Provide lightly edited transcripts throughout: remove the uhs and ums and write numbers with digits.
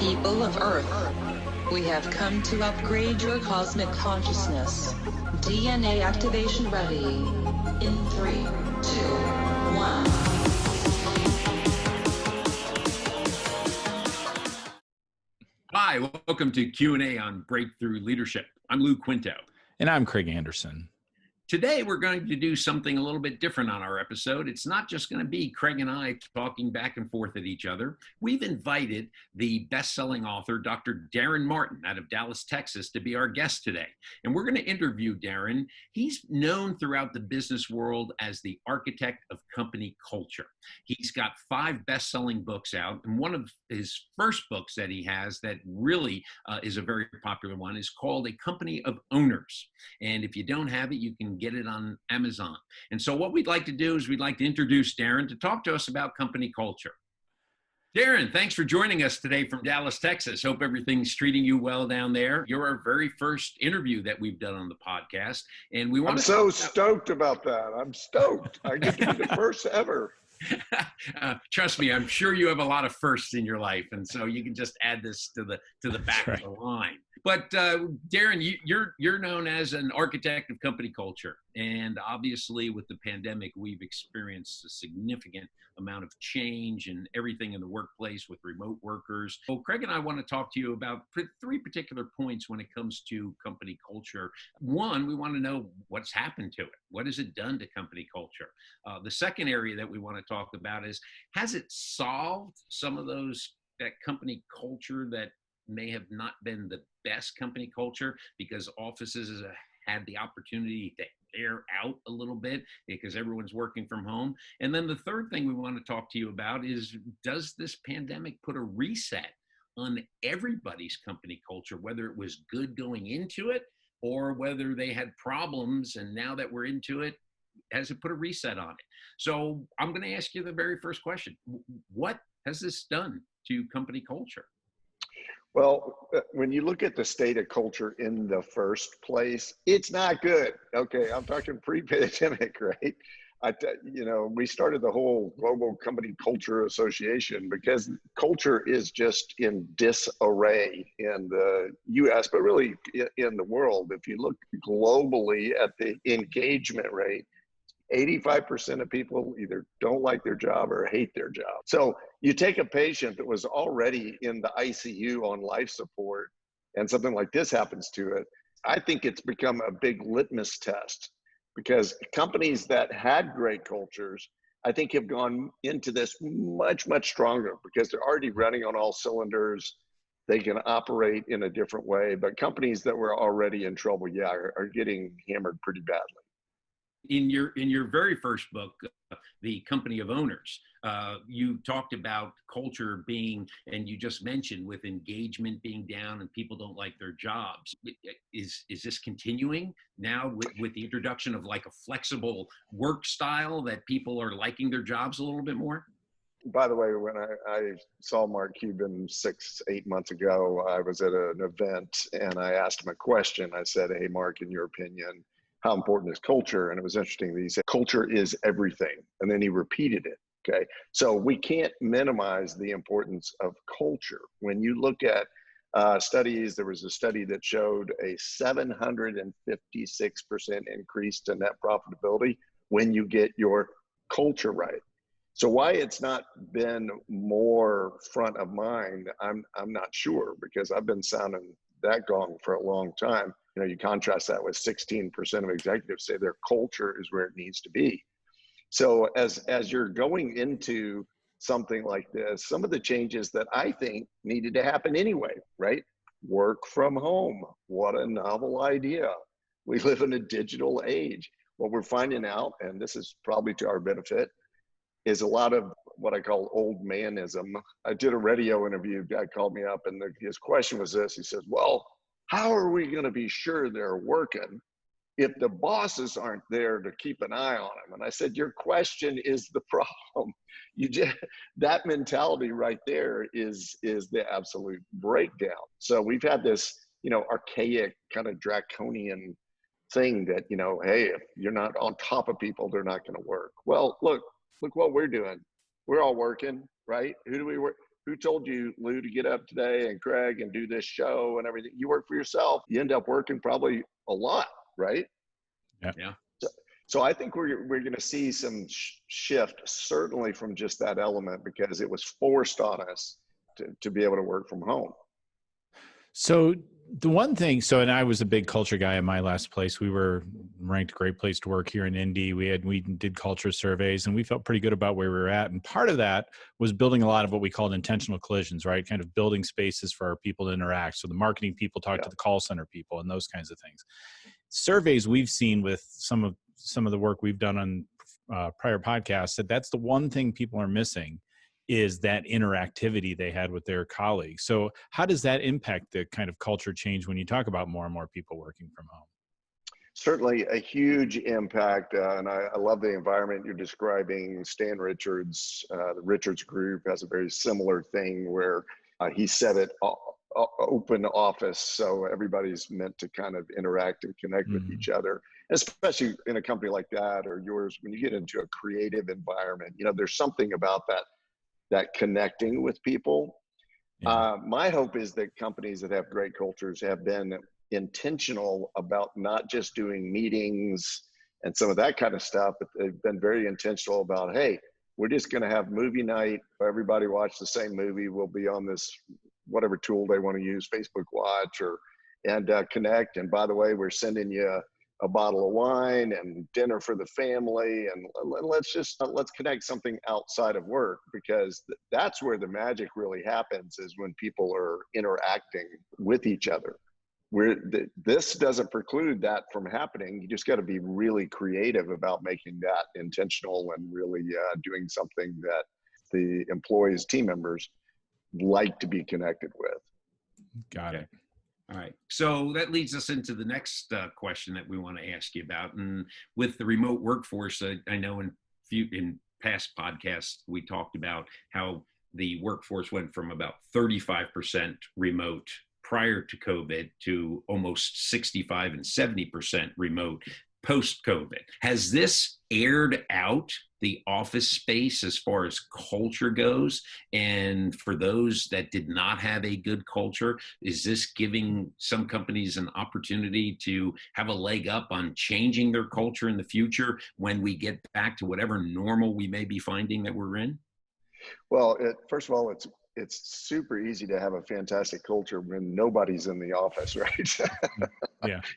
People of Earth, we have come to upgrade your cosmic consciousness. DNA activation ready. In 3, 2, 1. Hi, welcome to Q&A on Breakthrough Leadership. I'm Lou Quinto. And I'm Craig Anderson. Today, we're going to do something a little bit different on our episode. It's not just going to be Craig and I talking back and forth at each other. We've invited the best-selling author, Dr. Daren Martin, out of Dallas, Texas, to be our guest today. And we're going to interview Daren. He's known throughout the business world as the architect of company culture. He's got 5 best-selling books out, and one of his first books that he has that really is a very popular one is called A Company of Owners. And if you don't have it, you can get it on Amazon. And so what we'd like to do is we'd like to introduce Daren to talk to us about company culture. Daren, thanks for joining us today from Dallas, Texas. Hope everything's treating you well down there. You're our very first interview that we've done on the podcast. And we want I'm so stoked about that. I'm stoked. I get to be the first ever. Trust me, I'm sure you have a lot of firsts in your life, and so you can just add this to the back of the line. But Daren, you're known as an architect of company culture, and obviously with the pandemic, we've experienced a significant amount of change and everything in the workplace with remote workers. Well, Craig and I want to talk to you about 3 particular points when it comes to company culture. One, we want to know what's happened to it. What has it done to company culture? The second area that we want to talk about is, has it solved some of that company culture that may have not been the best company culture because offices had the opportunity to air out a little bit because everyone's working from home? And then the third thing we want to talk to you about is, does this pandemic put a reset on everybody's company culture, whether it was good going into it or whether they had problems, and now that we're into it, has it put a reset on it? So I'm going to ask you the very first question. What has this done to company culture? Well, when you look at the state of culture in the first place, it's not good. Okay, I'm talking pre-pandemic, right? We started the whole Global Company Culture Association because culture is just in disarray in the U.S., but really in the world. If you look globally at the engagement rate, 85% of people either don't like their job or hate their job. So you take a patient that was already in the ICU on life support and something like this happens to it, I think it's become a big litmus test, because companies that had great cultures, I think, have gone into this much, much stronger because they're already running on all cylinders. They can operate in a different way. But companies that were already in trouble, are getting hammered pretty badly. In your very first book, The Company of Owners, you talked about culture being, and you just mentioned with engagement being down and people don't like their jobs. Is this continuing now with the introduction of like a flexible work style that people are liking their jobs a little bit more? By the way, when I saw Mark Cuban 6-8 months ago, I was at an event and I asked him a question. I said, "Hey, Mark, in your opinion, how important is culture?" And it was interesting that he said, "Culture is everything." And then he repeated it. Okay. So we can't minimize the importance of culture. When you look at studies, there was a study that showed a 756% increase to net profitability when you get your culture right. So why it's not been more front of mind, I'm not sure, because I've been sounding that gong for a long time. You contrast that with 16% of executives say their culture is where it needs to be. So as you're going into something like this, some of the changes that I think needed to happen anyway, right? Work from home. What a novel idea. We live in a digital age. What we're finding out, and this is probably to our benefit, is a lot of what I call old manism. I did a radio interview. A guy called me up and his question was this. He says, "Well, how are we going to be sure they're working if the bosses aren't there to keep an eye on them?" And I said, "Your question is the problem." That mentality right there is the absolute breakdown. So we've had this, archaic kind of draconian thing that, hey, if you're not on top of people, they're not going to work. Well, look what we're doing. We're all working, right? Who do we work? who told you, Lou, to get up today and Craig and do this show and everything? You work for yourself. You end up working probably a lot, right? Yeah. So I think we're going to see some shift, certainly from just that element, because it was forced on us to be able to work from home. So the one thing, and I was a big culture guy in my last place. We were ranked a great place to work here in Indy. We did culture surveys, and we felt pretty good about where we were at. And part of that was building a lot of what we called intentional collisions, right? Kind of building spaces for our people to interact. So the marketing people talk to the call center people and those kinds of things. Surveys we've seen with some of the work we've done on prior podcasts said that's the one thing people are missing, is that interactivity they had with their colleagues. So how does that impact the kind of culture change when you talk about more and more people working from home? Certainly a huge impact. And I love the environment you're describing. Stan Richards, the Richards Group has a very similar thing where he set it open office. So everybody's meant to kind of interact and connect with each other, especially in a company like that or yours. When you get into a creative environment, there's something about that connecting with people. My hope is that companies that have great cultures have been intentional about not just doing meetings and some of that kind of stuff, but they've been very intentional about, hey, we're just going to have movie night. Everybody watch the same movie. We'll be on this, whatever tool they want to use, Facebook Watch and connect. And by the way, we're sending you a bottle of wine and dinner for the family, and let's connect something outside of work, because that's where the magic really happens, is when people are interacting with each other. This doesn't preclude that from happening. You just got to be really creative about making that intentional and really doing something that the employees, team members like to be connected with. Got it. All right. So that leads us into the next question that we want to ask you about. And with the remote workforce, I know in past podcasts, we talked about how the workforce went from about 35% remote prior to COVID to almost 65 and 70% remote post-COVID. Has this aired out the office space as far as culture goes? And for those that did not have a good culture, is this giving some companies an opportunity to have a leg up on changing their culture in the future when we get back to whatever normal we may be finding that we're in? Well, first of all, it's super easy to have a fantastic culture when nobody's in the office, right?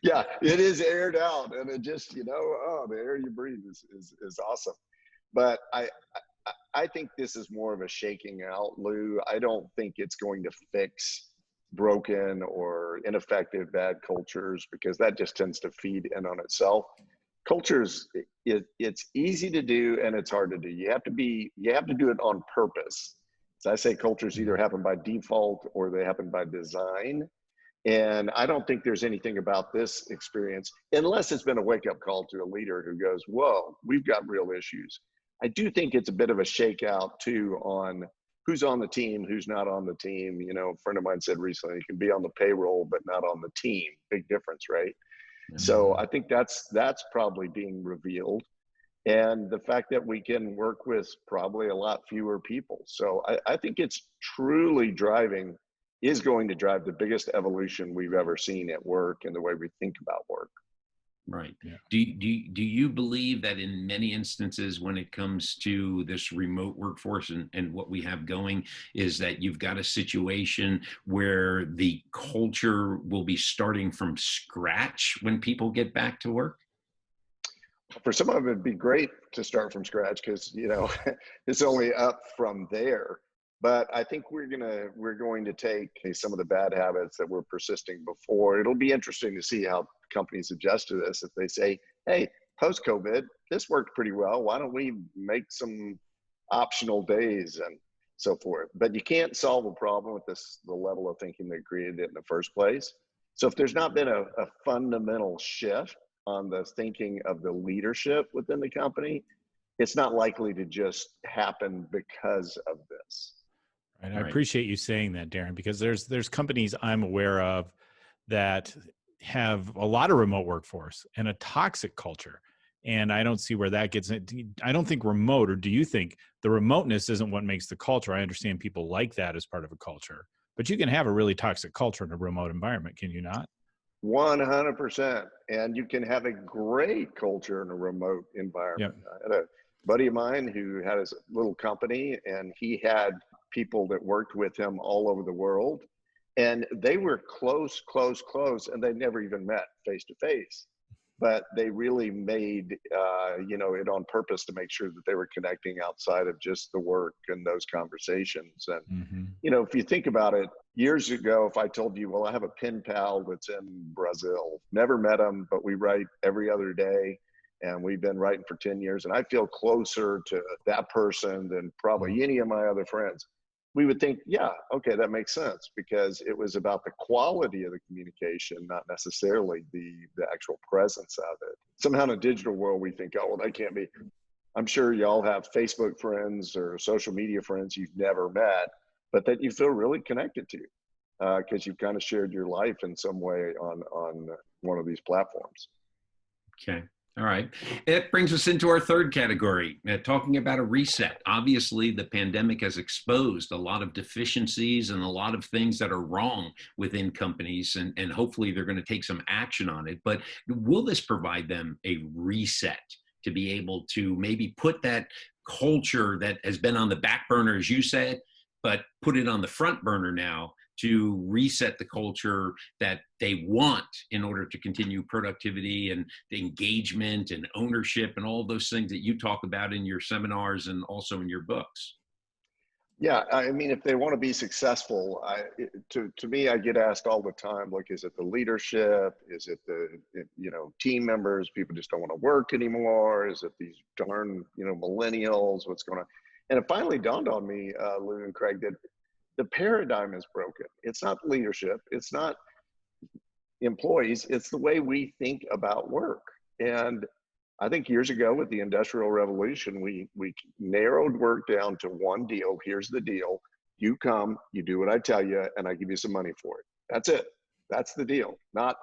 Yeah, it is aired out, and it just, the air you breathe is awesome. But I think this is more of a shaking out, Lou. I don't think it's going to fix broken or ineffective bad cultures, because that just tends to feed in on itself. Cultures, it's easy to do and it's hard to do. You have to do it on purpose. So I say cultures either happen by default or they happen by design. And I don't think there's anything about this experience, unless it's been a wake-up call to a leader who goes, whoa, we've got real issues. I do think it's a bit of a shakeout too on who's on the team, who's not on the team. A friend of mine said recently, you can be on the payroll, but not on the team. Big difference, right? Mm-hmm. So I think that's probably being revealed. And the fact that we can work with probably a lot fewer people. So I think it's truly is going to drive the biggest evolution we've ever seen at work and the way we think about work. Right. Yeah. Do you believe that in many instances when it comes to this remote workforce and what we have going, is that you've got a situation where the culture will be starting from scratch when people get back to work? For some of it, it'd be great to start from scratch, because it's only up from there. But I think we're going to take some of the bad habits that were persisting before. It'll be interesting to see how companies adjust to this. If they say, hey, post-COVID, this worked pretty well, why don't we make some optional days and so forth? But you can't solve a problem with the level of thinking that created it in the first place. So if there's not been a fundamental shift on the thinking of the leadership within the company, it's not likely to just happen because of this. And I appreciate you saying that, Daren, because there's companies I'm aware of that have a lot of remote workforce and a toxic culture. And I don't see where that gets it. I don't think remote, or do you think the remoteness isn't what makes the culture? I understand people like that as part of a culture, but you can have a really toxic culture in a remote environment, can you not? 100%. And you can have a great culture in a remote environment. Yep. I had a buddy of mine who had his little company, and he had people that worked with him all over the world. And they were close, and they never even met face to face. But they really made, it on purpose to make sure that they were connecting outside of just the work and those conversations. And, Mm-hmm. if you think about it, years ago, if I told you, well, I have a pen pal that's in Brazil, never met him, but we write every other day, and we've been writing for 10 years, and I feel closer to that person than probably any of my other friends, we would think, yeah, okay, that makes sense, because it was about the quality of the communication, not necessarily the actual presence of it. Somehow in a digital world, we think, oh, well, that can't be. I'm sure y'all have Facebook friends or social media friends you've never met, but that you feel really connected to, because you've kind of shared your life in some way on one of these platforms. Okay. All right. It brings us into our third category, talking about a reset. Obviously, the pandemic has exposed a lot of deficiencies and a lot of things that are wrong within companies, and hopefully they're going to take some action on it. But will this provide them a reset to be able to maybe put that culture that has been on the back burner, as you said, but put it on the front burner now, to reset the culture that they want in order to continue productivity and the engagement and ownership and all those things that you talk about in your seminars and also in your books? Yeah, I mean, if they want to be successful, to me, I get asked all the time, like, is it the leadership? Is it the, team members? People just don't want to work anymore? Is it these darn, millennials? What's going on? And it finally dawned on me, Lou and Craig, that the paradigm is broken. It's not leadership. It's not employees. It's the way we think about work. And I think years ago with the Industrial Revolution, we narrowed work down to one deal. Here's the deal. You come, you do what I tell you, and I give you some money for it. That's it. That's the deal. Not,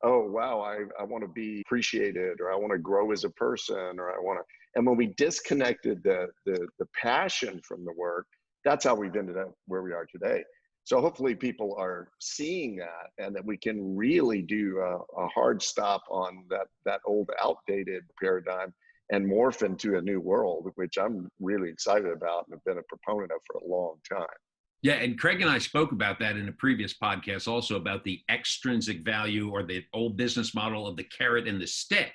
oh, wow, I want to be appreciated, or I want to grow as a person, or I want to. And when we disconnected the passion from the work, that's how we've ended up where we are today. So hopefully people are seeing that, and that we can really do a hard stop on that old outdated paradigm and morph into a new world, which I'm really excited about and have been a proponent of for a long time. Yeah, and Craig and I spoke about that in a previous podcast also, about the extrinsic value, or the old business model of the carrot and the stick.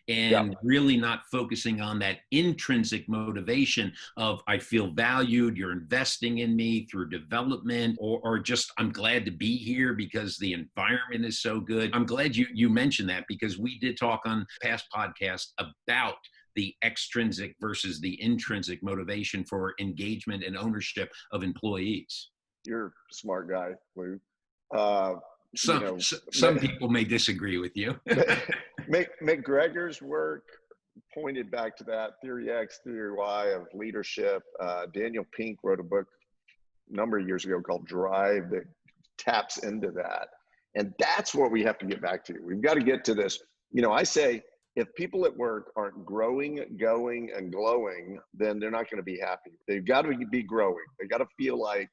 And really not focusing on that intrinsic motivation of, I feel valued, you're investing in me through development, or just, I'm glad to be here because the environment is so good. I'm glad you mentioned that, because we did talk on past podcasts about the extrinsic versus the intrinsic motivation for engagement and ownership of employees. You're a smart guy, Lou. Some people may disagree with you. McGregor's work pointed back to that theory X, theory Y of leadership. Daniel Pink wrote a book a number of years ago called Drive that taps into that. And that's what we have to get back to. We've got to get to this. I say, if people at work aren't growing, going, and glowing, then they're not going to be happy. They've got to be growing. They got to feel like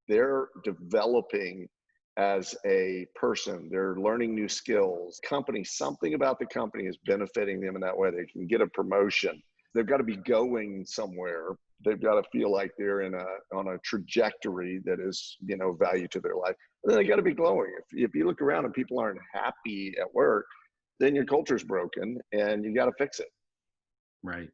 they're developing as a person. They're learning new skills. Something about the company is benefiting them in that way. They can get a promotion. They've got to be going somewhere. They've got to feel like they're on a trajectory that is, value to their life. And then they got to be glowing. If you look around and people aren't happy at work, then your culture's broken and you got to fix it. Right.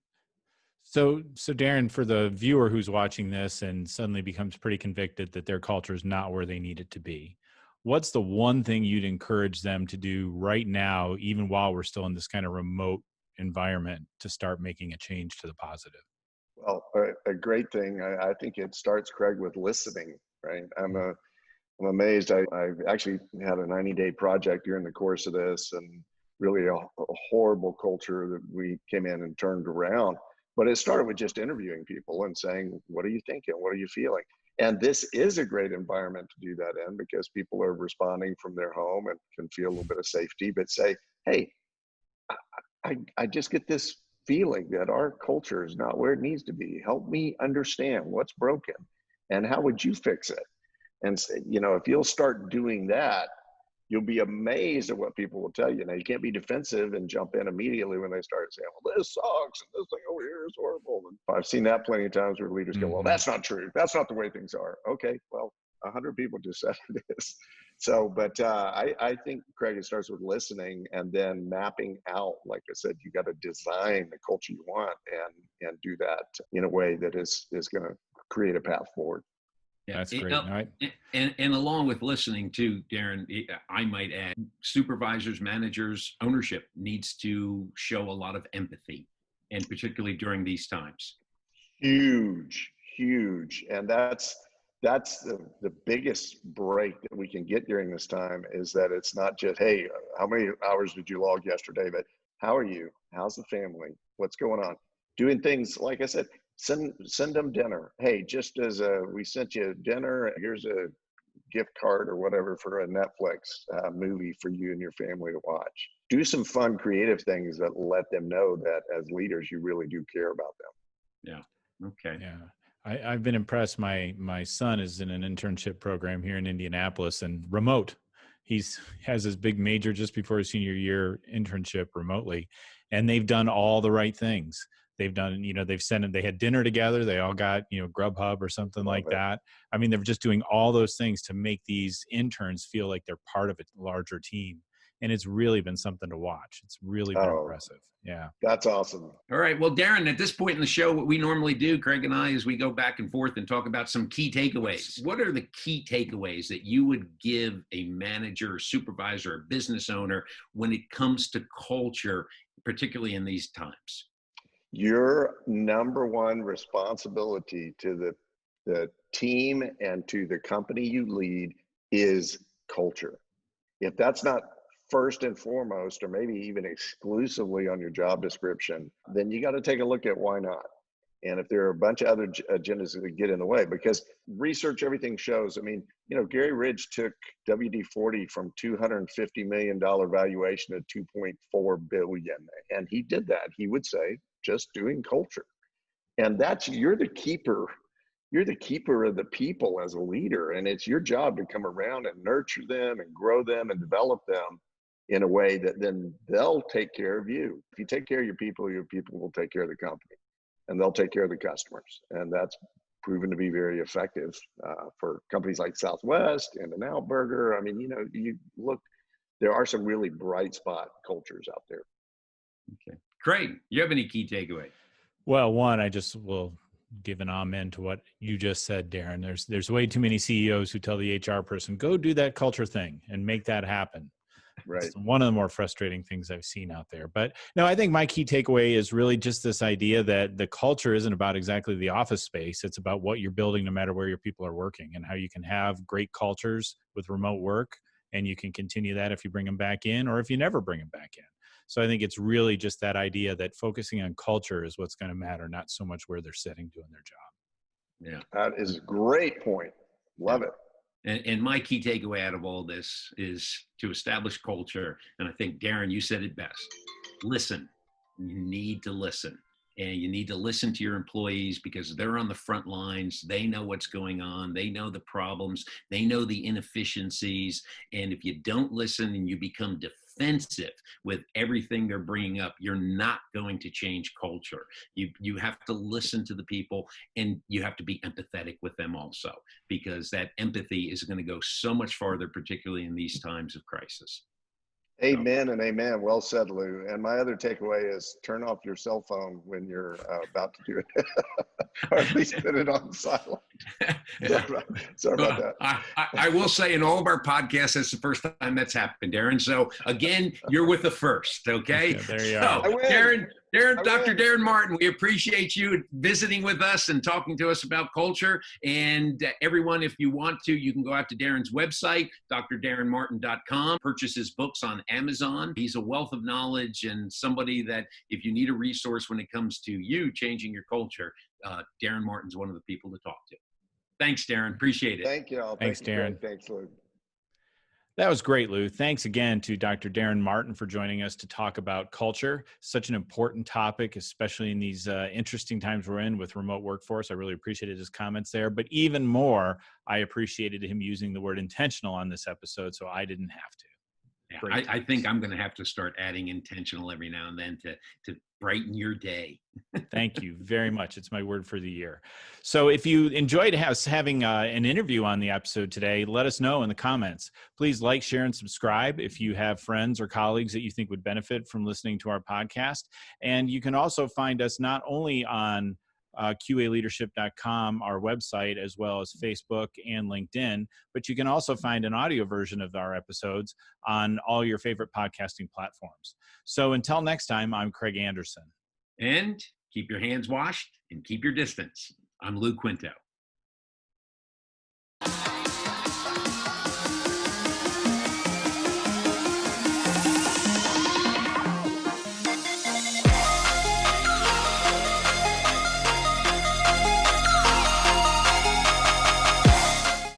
So Daren, for the viewer who's watching this and suddenly becomes pretty convicted that their culture is not where they need it to be, what's the one thing you'd encourage them to do right now, even while we're still in this kind of remote environment, to start making a change to the positive? Well, a great thing, I think it starts, Craig, with listening, right? I'm amazed. I've actually had a 90-day project during the course of this, and really a horrible culture that we came in and turned around. But it started with just interviewing people and saying, what are you thinking? What are you feeling? And this is a great environment to do that in, because people are responding from their home and can feel a little bit of safety, but say, hey, I just get this feeling that our culture is not where it needs to be. Help me understand what's broken and how would you fix it? And, if you'll start doing that, you'll be amazed at what people will tell you. Now, you can't be defensive and jump in immediately when they start saying, well, this sucks and this thing over here is horrible. And I've seen that plenty of times where leaders go, well, that's not true. That's not the way things are. Okay, well, 100 people just said it is. So, but I think, Craig, it starts with listening and then mapping out. Like I said, you got to design the culture you want and do that in a way that is going to create a path forward. Yeah, that's great. Right. And along with listening too, Daren, I might add, supervisors, managers, ownership needs to show a lot of empathy, and particularly during these times. Huge. And that's the biggest break that we can get during this time, is that it's not just, hey, how many hours did you log yesterday, but how are you? How's the family? What's going on? Doing things, like I said, send them dinner. Hey, just as we sent you dinner, here's a gift card or whatever for a Netflix movie for you and your family to watch. Do some fun, creative things that let them know that as leaders, you really do care about them. Yeah. Okay. Yeah. I've been impressed. My son is in an internship program here in Indianapolis and remote. Has his big major just before his senior year internship remotely, and they've done all the right things. They've done, they had dinner together. They all got, Grubhub or something like that. I mean, they're just doing all those things to make these interns feel like they're part of a larger team. And it's really been something to watch. It's really been impressive. Yeah. That's awesome. All right. Well, Daren, at this point in the show, what we normally do, Craig and I, is we go back and forth and talk about some key takeaways. What are the key takeaways that you would give a manager, a supervisor, a business owner when it comes to culture, particularly in these times? Your number one responsibility to the team and to the company you lead is culture. If that's not first and foremost, or maybe even exclusively on your job description, then you got to take a look at why not. And if there are a bunch of other agendas that get in the way, because research, everything shows, Gary Ridge took WD-40 from $250 million valuation to $2.4 billion. And he did that, he would say, just doing culture. And you're the keeper of the people as a leader. And it's your job to come around and nurture them and grow them and develop them in a way that then they'll take care of you. If you take care of your people will take care of the company, and they'll take care of the customers. And that's proven to be very effective for companies like Southwest and In-N-Out Burger. You look, there are some really bright spot cultures out there. Okay. Craig, you have any key takeaway? Well, one, I just will give an amen to what you just said, Daren. There's way too many CEOs who tell the HR person, go do that culture thing and make that happen. Right. It's one of the more frustrating things I've seen out there. But no, I think my key takeaway is really just this idea that the culture isn't about exactly the office space. It's about what you're building no matter where your people are working, and how you can have great cultures with remote work, and you can continue that if you bring them back in or if you never bring them back in. So I think it's really just that idea that focusing on culture is what's going to matter, not so much where they're sitting doing their job. Yeah. That is a great point. Love it. And my key takeaway out of all this is to establish culture. And I think, Daren, you said it best. Listen. You need to listen. And you need to listen to your employees, because they're on the front lines. They know what's going on. They know the problems. They know the inefficiencies. And if you don't listen and you become defensive with everything they're bringing up, you're not going to change culture. You have to listen to the people, and you have to be empathetic with them also, because that empathy is going to go so much farther, particularly in these times of crisis. Amen and amen. Well said, Lou. And my other takeaway is turn off your cell phone when you're about to do it, or at least put it on silent. Sorry about that. I will say, in all of our podcasts, that's the first time that's happened, Daren. So again, you're with the first, okay? Yeah, there you are. Dr. Daren Martin, we appreciate you visiting with us and talking to us about culture. And everyone, if you want to, you can go out to Daren's website, drdarenmartin.com, purchase his books on Amazon. He's a wealth of knowledge, and somebody that, if you need a resource when it comes to you changing your culture, Daren Martin's one of the people to talk to. Thanks, Daren. Appreciate it. Thank you all. Thanks, Daren. Thanks, Lou. That was great, Lou. Thanks again to Dr. Daren Martin for joining us to talk about culture. Such an important topic, especially in these interesting times we're in with remote workforce. I really appreciated his comments there. But even more, I appreciated him using the word intentional on this episode, so I didn't have to. Yeah, I think I'm going to have to start adding intentional every now and then to brighten your day. Thank you very much. It's my word for the year. So if you enjoyed having an interview on the episode today, let us know in the comments. Please like, share, and subscribe if you have friends or colleagues that you think would benefit from listening to our podcast. And you can also find us not only on QAleadership.com, our website, as well as Facebook and LinkedIn, but you can also find an audio version of our episodes on all your favorite podcasting platforms. So until next time, I'm Craig Anderson. And keep your hands washed and keep your distance. I'm Lou Quinto.